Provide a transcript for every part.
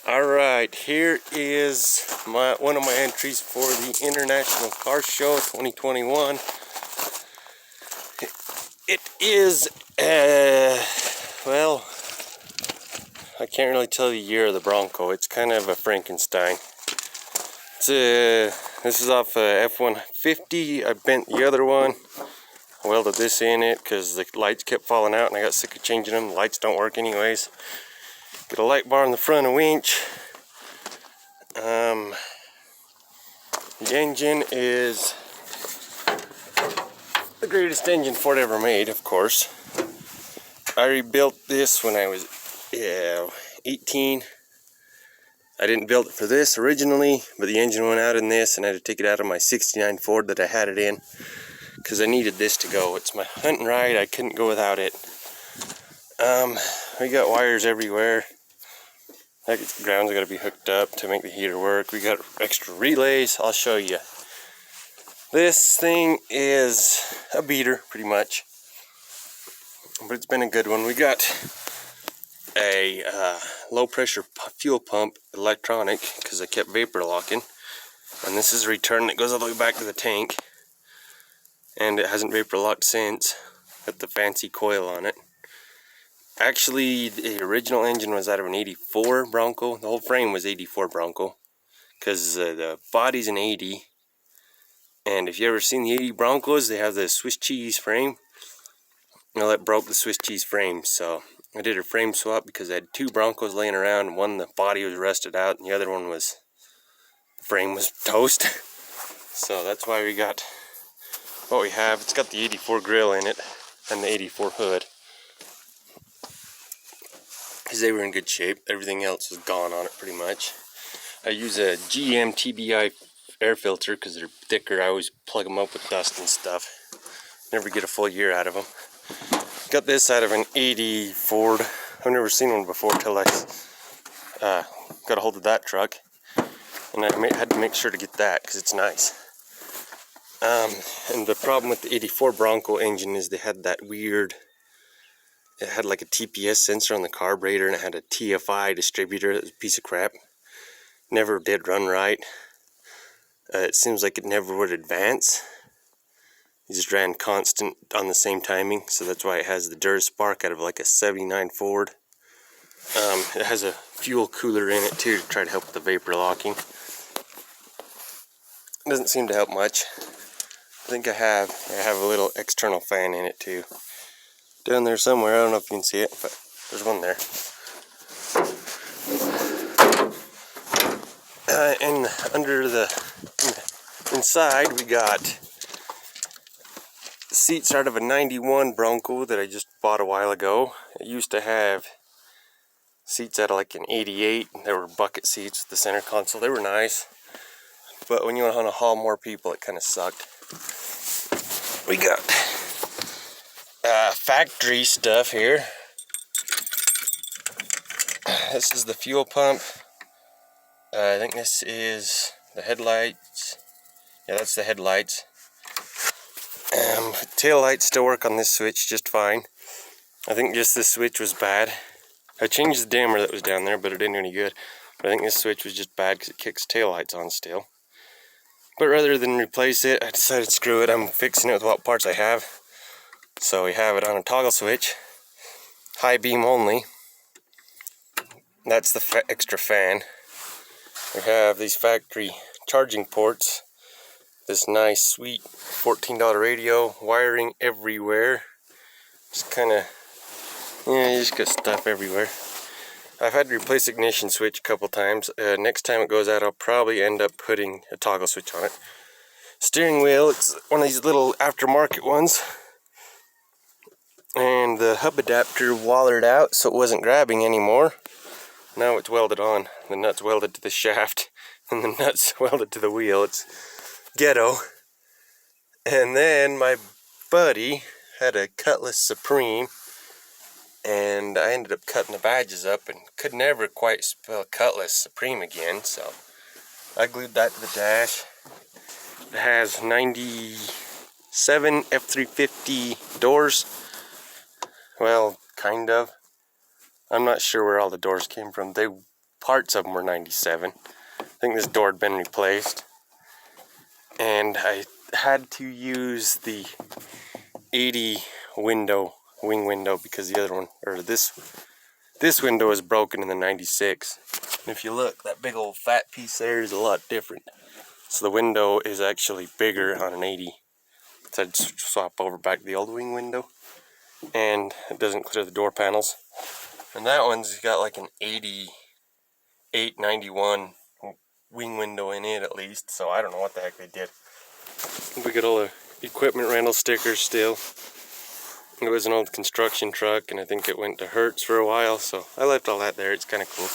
Alright, here is one of my entries for the International Car Show 2021. It is, well, I can't really tell the year of the Bronco. It's kind of a Frankenstein. This is off F-150. I bent the other one. I welded this in it because the lights kept falling out and I got sick of changing them. The lights don't work anyways. Got a light bar in the front, a winch. The engine is the greatest engine Ford ever made, of course. I rebuilt this when I was 18. I didn't build it for this originally, but the engine went out in this and I had to take it out of my 69 Ford that I had it in because I needed this to go. It's my hunt and ride. I couldn't go without it. We got wires everywhere. That ground's got to be hooked up to make the heater work. We got extra relays. I'll show you. This thing is a beater, pretty much, but it's been a good one. We got a low pressure fuel pump, electronic, because I kept vapor locking, and this is a return that goes all the way back to the tank, and it hasn't vapor locked since. Got the fancy coil on it. Actually, the original engine was out of an 84 Bronco. The whole frame was 84 Bronco, because the body's an 80. And if you ever seen the 80 Broncos, they have the Swiss cheese frame. Well, that broke the Swiss cheese frame, so I did a frame swap because I had two Broncos laying around. One, the body was rusted out, and the other one was, the frame was toast. So that's why we got what we have. It's got the 84 grill in it and the 84 hood, because they were in good shape. Everything else is gone on it pretty much. I use a GM TBI air filter because they're thicker. I always plug them up with dust and stuff. Never get a full year out of them. Got this out of an 80 Ford. I've never seen one before till I got a hold of that truck, and I had to make sure to get that because it's nice. And the problem with the 84 Bronco engine is they had that weird, it had like a TPS sensor on the carburetor, and it had a TFI distributor. It was a piece of crap. Never did run right. It seems like it never would advance. It just ran constant on the same timing, so that's why it has the Duraspark out of like a 79 Ford. It has a fuel cooler in it too to try to help with the vapor locking. It doesn't seem to help much. I think I have a little external fan in it too. Down there somewhere, I don't know if you can see it, but there's one there. And under the inside we got seats out of a 91 Bronco that I just bought a while ago. It used to have seats out of like an 88. There were bucket seats with the center console. They were nice, but when you want to haul more people, it kind of sucked. We got factory stuff here. This is the fuel pump. I think this is the headlights. Yeah, that's the headlights. Tail lights still work on this switch just fine. I think just this switch was bad. I changed the dimmer that was down there, but it didn't do any good. But I think this switch was just bad because it kicks tail lights on still. But rather than replace it, I decided screw it. I'm fixing it with what parts I have. So we have it on a toggle switch, high beam only. That's the extra fan. We have these factory charging ports. This nice, sweet $14 radio, wiring everywhere. Just kind of, yeah, you just got stuff everywhere. I've had to replace the ignition switch a couple times. Next time it goes out, I'll probably end up putting a toggle switch on it. Steering wheel, it's one of these little aftermarket ones. And the hub adapter wallered out, so it wasn't grabbing anymore. Now it's welded on. The nut's welded to the shaft, and the nut's welded to the wheel. It's ghetto. And then my buddy had a Cutlass Supreme, and I ended up cutting the badges up and could never quite spell Cutlass Supreme again, so I glued that to the dash. It has 97 F350 doors. Well, kind of. I'm not sure where all the doors came from. They parts of them were 97. I think this door had been replaced. And I had to use the 80 window, wing window, because the other one, or this window is broken in the 96. And if you look, that big old fat piece there is a lot different. So the window is actually bigger on an 80. So I'd swap over back to the old wing window. And it doesn't clear the door panels. And that one's got like an 88, 91 wing window in it at least. So I don't know what the heck they did. We got all the equipment rental stickers still. It was an old construction truck, and I think it went to Hertz for a while, so I left all that there. It's kind of cool.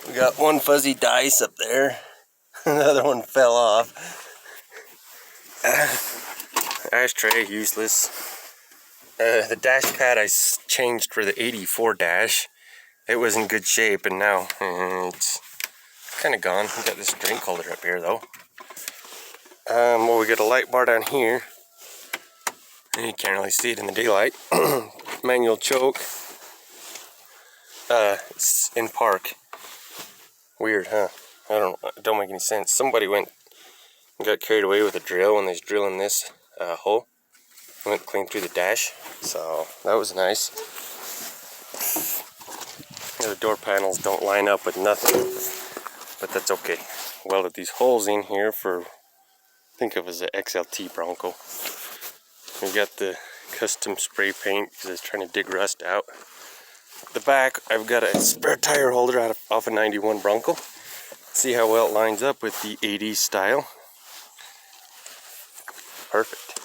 We got one fuzzy dice up there. The other one fell off. Ashtray, useless. The dash pad I changed for the 84 dash. It was in good shape, and now it's kind of gone. We got this drink holder up here though. Well, we got a light bar down here. You can't really see it in the daylight. Manual choke. It's in park. Weird, huh? It don't make any sense. Somebody went and got carried away with a drill when they was drilling this hole. Went clean through the dash, so that was nice. The door panels don't line up with nothing, but that's okay. Welded these holes in here for, think of as an XLT Bronco. We got the custom spray paint because I was trying to dig rust out. The back, I've got a spare tire holder off a 91 Bronco. See how well it lines up with the 80s style. Perfect.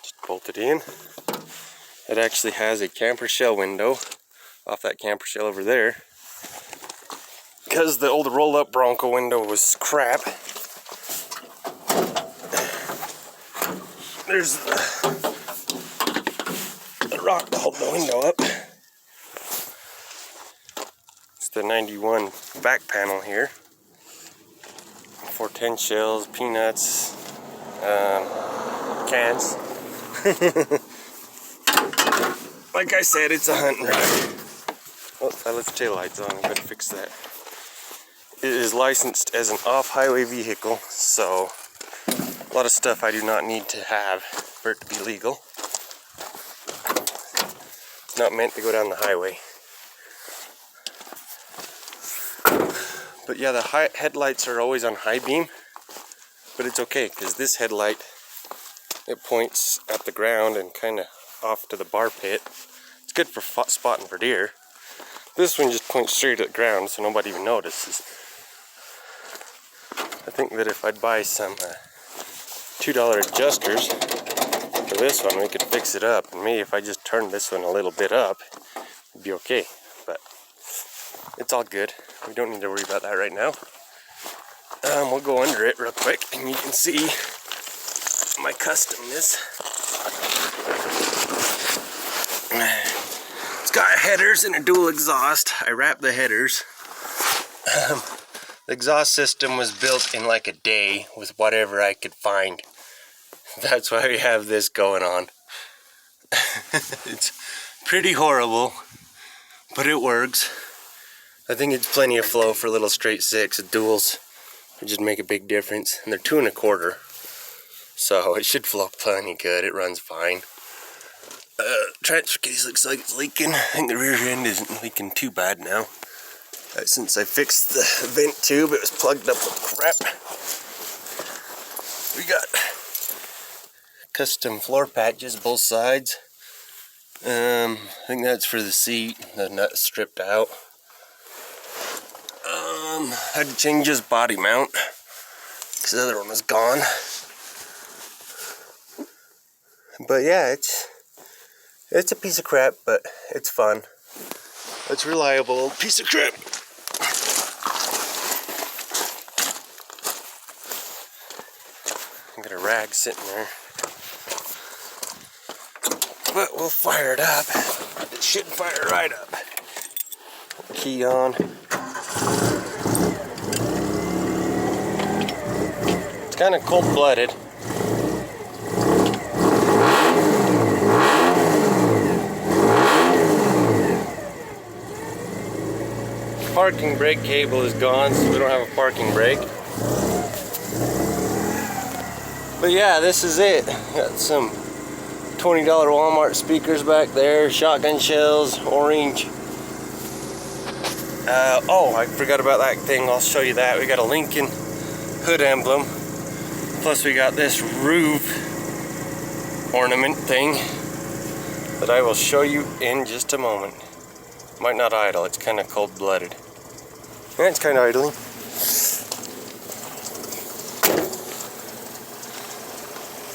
Just bolt it in. It actually has a camper shell window off that camper shell over there. Because the old roll-up Bronco window was crap. There's the rock to hold the window up. It's the 91 back panel here. 410 shells, peanuts, cans. Like I said, it's a hunting ride. Oh, I left the tail lights on. I better fix that. It is licensed as an off-highway vehicle, so a lot of stuff I do not need to have for it to be legal. It's not meant to go down the highway. But yeah, the headlights are always on high beam, but it's okay because this headlight, it points at the ground and kind of off to the bar pit. It's good for spotting for deer. This one just points straight at the ground, so nobody even notices. I think that if I'd buy some $2 adjusters for this one, we could fix it up. And maybe if I just turned this one a little bit up, it'd be okay. But it's all good. We don't need to worry about that right now. We'll go under it real quick, and you can see my customness. It's got headers and a dual exhaust. I wrapped the headers. The exhaust system was built in like a day with whatever I could find. That's why we have this going on. It's pretty horrible, but it works. I think it's plenty of flow for a little straight six. The duals would just make a big difference. And they're 2 1/4. So it should flow plenty good. It runs fine. Transfer case looks like it's leaking. I think the rear end isn't leaking too bad now. Since I fixed the vent tube, it was plugged up with crap. We got custom floor patches both sides. I think that's for the seat. The nut's stripped out. Had to change his body mount because the other one was gone. But yeah, it's a piece of crap, but it's fun. It's a reliable old piece of crap. I got a rag sitting there. But we'll fire it up. It should fire right up. Key on. It's kind of cold-blooded. parking brake cable is gone, so we don't have a parking brake. But yeah, this is it. Got some $20 Walmart speakers back there, shotgun shells, orange. Oh, I forgot about that thing. I'll show you that. We got a Lincoln hood emblem. Plus we got this roof ornament thing that I will show you in just a moment. Might not idle, it's kind of cold-blooded. Yeah, it's kind of idling.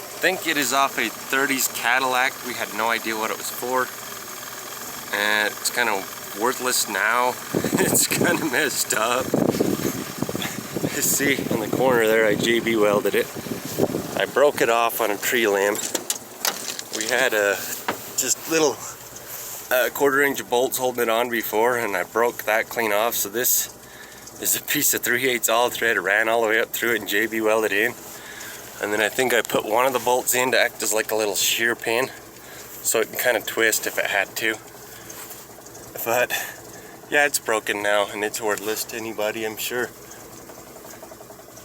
I think it is off a 30s Cadillac. We had no idea what it was for. And it's kind of worthless now. It's kind of messed up. You see on the corner there, I JB welded it. I broke it off on a tree limb. We had just little 1/4 inch bolts holding it on before, and I broke that clean off. So this is a piece of 3/8 all thread. It ran all the way up through it and JB welded in. And then I think I put one of the bolts in to act as like a little shear pin, so it can kind of twist if it had to. But yeah, it's broken now and it's worthless to anybody, I'm sure.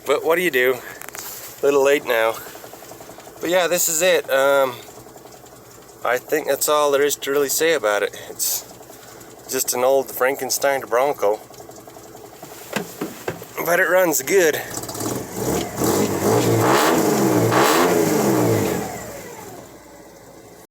But what do you do? A little late now. But yeah, this is it. I think that's all there is to really say about it. It's just an old Frankenstein bronco, but it runs good.